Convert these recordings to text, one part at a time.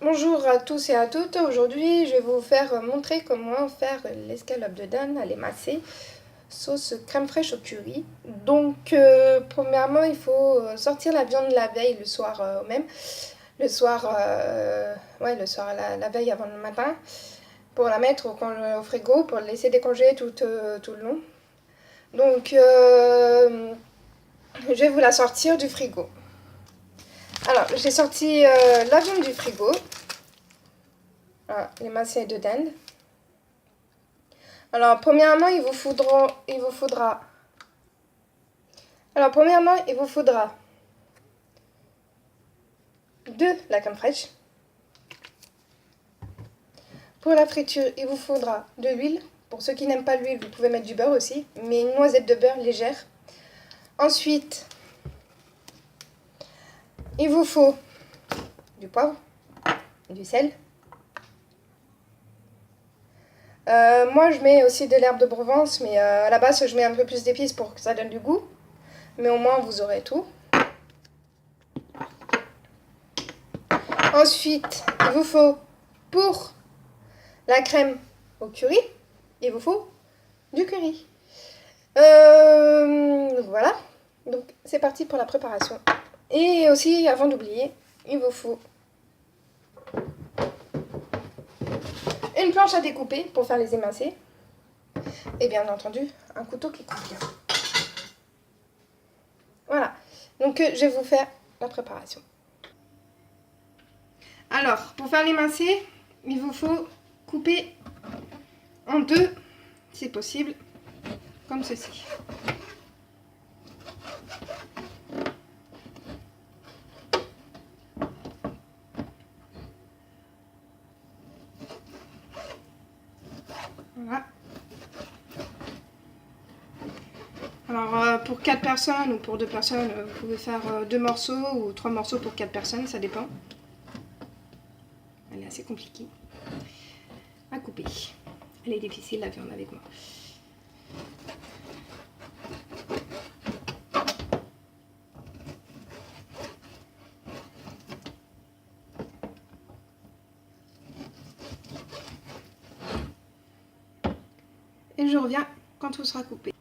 Bonjour à tous et à toutes. Aujourd'hui, je vais vous faire montrer comment faire l'escalope de dinde à l'émacé sauce crème fraîche au curry. Donc, premièrement, il faut sortir la viande la veille, le soir même. Le soir, la veille avant le matin, pour la mettre au frigo, pour la laisser décongeler tout le long. Donc, je vais vous la sortir du frigo. Alors, j'ai sorti la viande du frigo. Voilà, l'émacé de dinde. Alors, premièrement, il vous faudra de la crème fraîche. Pour la friture, il vous faudra de l'huile. Pour ceux qui n'aiment pas l'huile, vous pouvez mettre du beurre aussi, mais une noisette de beurre légère. Ensuite, il vous faut du poivre, du sel. Moi, je mets aussi de l'herbe de Provence, mais à la base, je mets un peu plus d'épices pour que ça donne du goût. Mais au moins, vous aurez tout. Ensuite, il vous faut, pour la crème au curry, il vous faut du curry. Voilà. Donc, c'est parti pour la préparation. Et aussi, avant d'oublier, il vous faut une planche à découper pour faire les émincés. Et bien entendu, un couteau qui coupe bien. Voilà. Donc, je vais vous faire la préparation. Alors, pour faire l'émincé, il vous faut couper en deux, si possible, comme ceci. Voilà. Alors, pour 4 personnes ou pour 2 personnes, vous pouvez faire 2 morceaux ou 3 morceaux pour 4 personnes, ça dépend. Elle est assez compliquée à couper. Elle est difficile, la viande avec moi. Et je reviens quand tout sera coupé.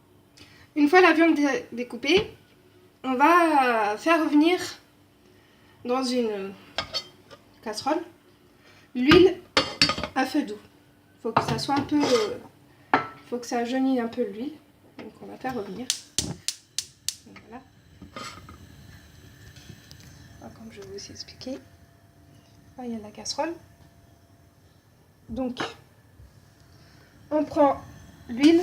Une fois la viande découpée, on va faire revenir dans une casserole l'huile à feu doux. Il faut que ça soit un peu, faut que ça jaunisse un peu l'huile. Donc on va faire revenir. Voilà. Comme je vais vous expliquer. Là, il y a la casserole. Donc on prend l'huile.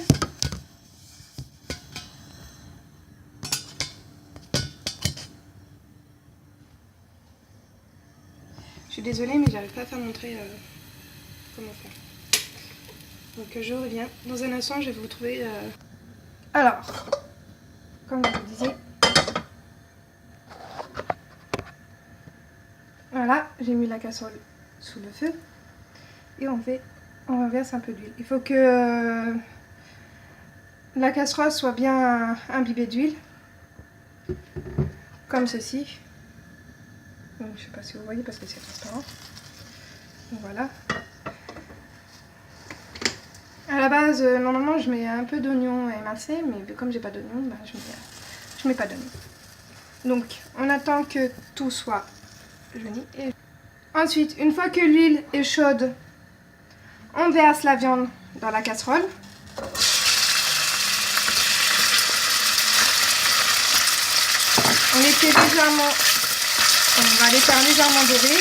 Je suis désolée, mais j'arrive pas à faire montrer comment faire. Donc je reviens. Dans un instant, je vais vous trouver... Alors, comme je vous disais, voilà, j'ai mis la casserole sous le feu et on renverse un peu d'huile. Il faut que la casserole soit bien imbibée d'huile, comme ceci. Donc, je ne sais pas si vous voyez parce que c'est transparent. Donc, voilà. À la base, normalement, je mets un peu d'oignon émincé, mais comme j'ai pas d'oignon, bah, je mets pas d'oignon. Donc, on attend que tout soit jauni. Et... Ensuite, une fois que l'huile est chaude, on verse la viande dans la casserole. On va les faire légèrement dorer.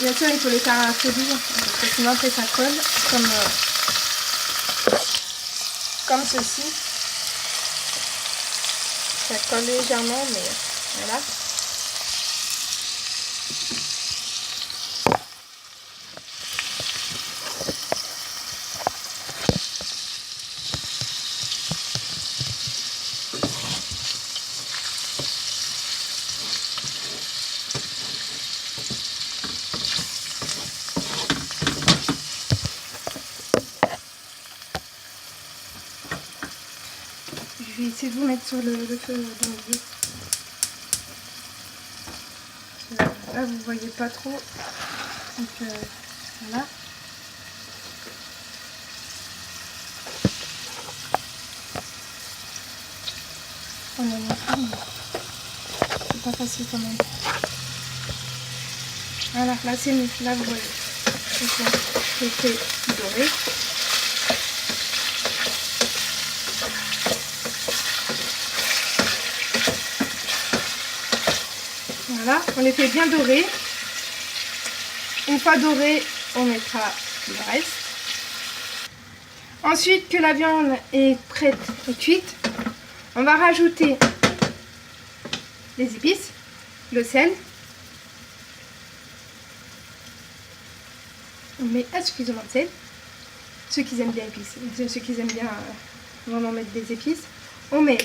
Bien sûr, il faut les faire à feu doux, parce que sinon après ça colle, comme ceci. Ça colle légèrement, mais voilà. Je vais essayer de vous mettre sur le feu de milieu. Là, vous voyez pas trop. Donc, voilà. On a mis ça, mais c'est pas facile quand même. Voilà, là c'est mieux. Là, vous voyez. Donc, c'est fait doré. Voilà, on les fait bien dorer. Une fois doré, on mettra le reste. Ensuite que la viande est prête et cuite, on va rajouter les épices, le sel. On met suffisamment de sel. Ceux qui aiment bien épices, ceux qui aiment bien vraiment mettre des épices. On met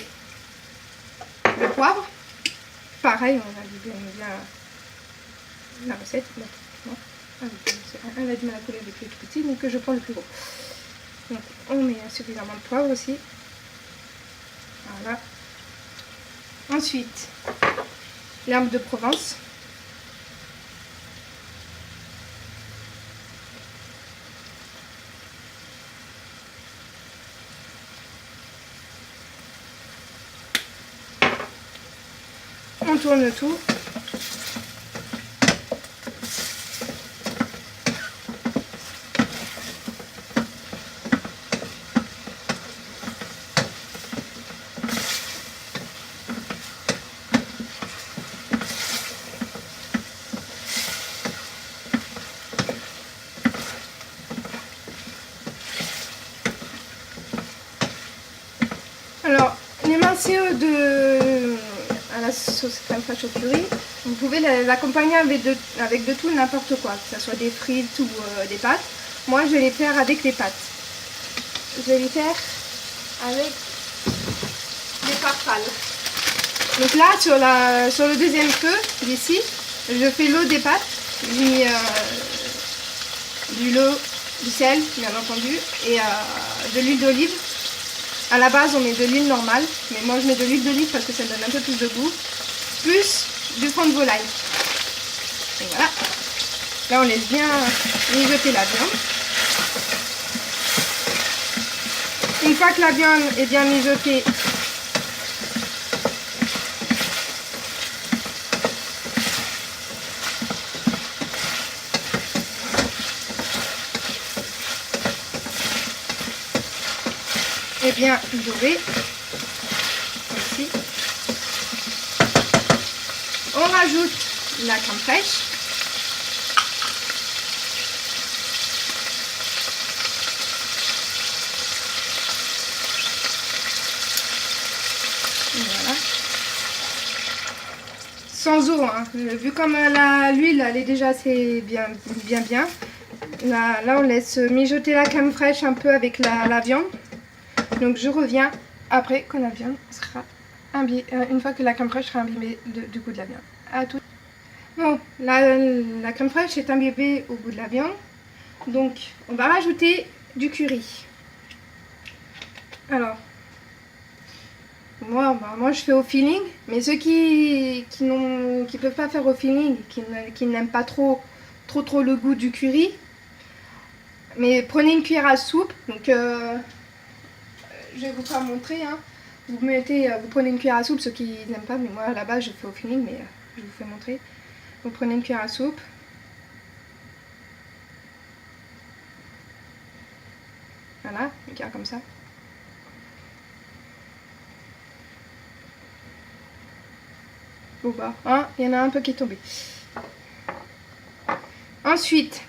le poivre. Pareil, on a dit bien la recette. Non. Elle a du mal à coller avec le tout petit, donc je prends le plus gros. Donc on met suffisamment de poivre aussi. Voilà. Ensuite, l'herbe de Provence. On tourne tout. Alors, l'émincé à la sauce crème fraîche au curry, vous pouvez l'accompagner avec de tout n'importe quoi, que ce soit des frites ou des pâtes. Moi, je vais les faire avec les pâtes. Je vais les faire avec des farfales. Donc là, sur le deuxième feu, d'ici, je fais l'eau des pâtes. J'ai mis du l'eau, du sel, bien entendu, et de l'huile d'olive. À la base, on met de l'huile normale, mais moi je mets de l'huile d'olive parce que ça donne un peu plus de goût. Plus du fond de volaille. Et voilà. Là, on laisse bien mijoter la viande. Une fois que la viande est bien mijotée, et bien dorée aussi, on rajoute la crème fraîche. Voilà. Sans eau, hein. Vu comme l'huile elle est déjà assez bien. Là on laisse mijoter la crème fraîche un peu avec la viande. Donc je reviens après quand la viande sera imbibée, une fois que la crème fraîche sera imbibée du goût de la viande. À tout. Bon, la crème fraîche est imbibée au goût de la viande. Donc on va rajouter du curry. Alors, moi je fais au feeling, mais ceux qui peuvent pas faire au feeling, qui n'aiment pas trop le goût du curry, mais prenez une cuillère à soupe. Donc je vais vous faire montrer. Hein. Vous prenez une cuillère à soupe, ceux qui n'aiment pas, mais moi à la base je fais au feeling, mais je vous fais montrer. Vous prenez une cuillère à soupe. Voilà, une cuillère comme ça. Au bas, hein, il y en a un peu qui est tombé. Ensuite,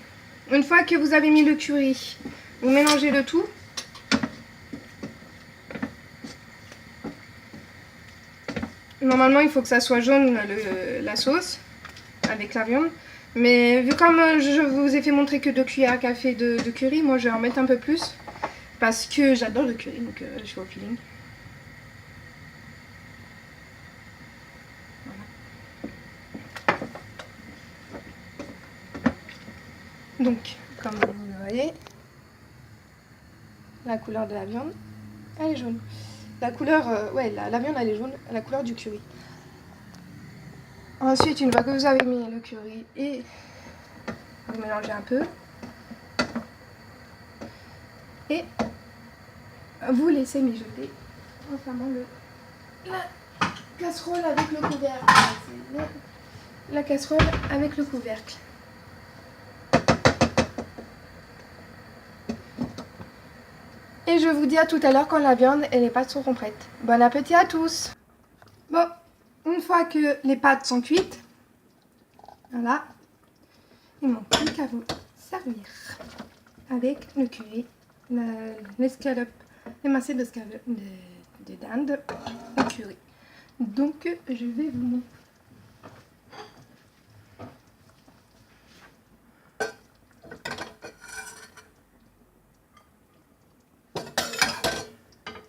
une fois que vous avez mis le curry, vous mélangez le tout. Normalement, il faut que ça soit jaune la sauce avec la viande. Mais vu comme je vous ai fait montrer que 2 cuillères à café de curry, moi je vais en mettre un peu plus. Parce que j'adore le curry, donc je fais au feeling. Voilà. Donc, comme vous le voyez, la couleur de la viande, elle est jaune. la couleur, ouais, la viande elle est jaune, la couleur du curry. Ensuite, une fois que vous avez mis le curry et vous mélangez un peu et vous laissez mijoter en fermant la casserole avec le couvercle. La casserole avec le couvercle. Et je vous dis à tout à l'heure quand la viande et les pâtes seront prêtes. Bon appétit à tous. Bon, une fois que les pâtes sont cuites, voilà, il ne manque plus qu'à vous servir avec le curry, l'escalope, les massées de dinde au curry. Donc je vais vous montrer.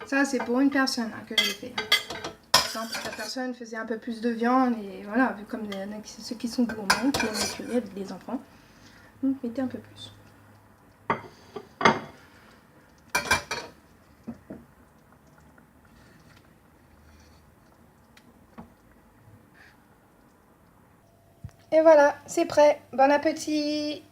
Ça c'est pour une personne que j'ai fait. Par exemple, la personne faisait un peu plus de viande et voilà, vu comme ceux qui sont gourmands, qui aiment le curry avec des enfants, vous mettez un peu plus. Et voilà, c'est prêt. Bon appétit!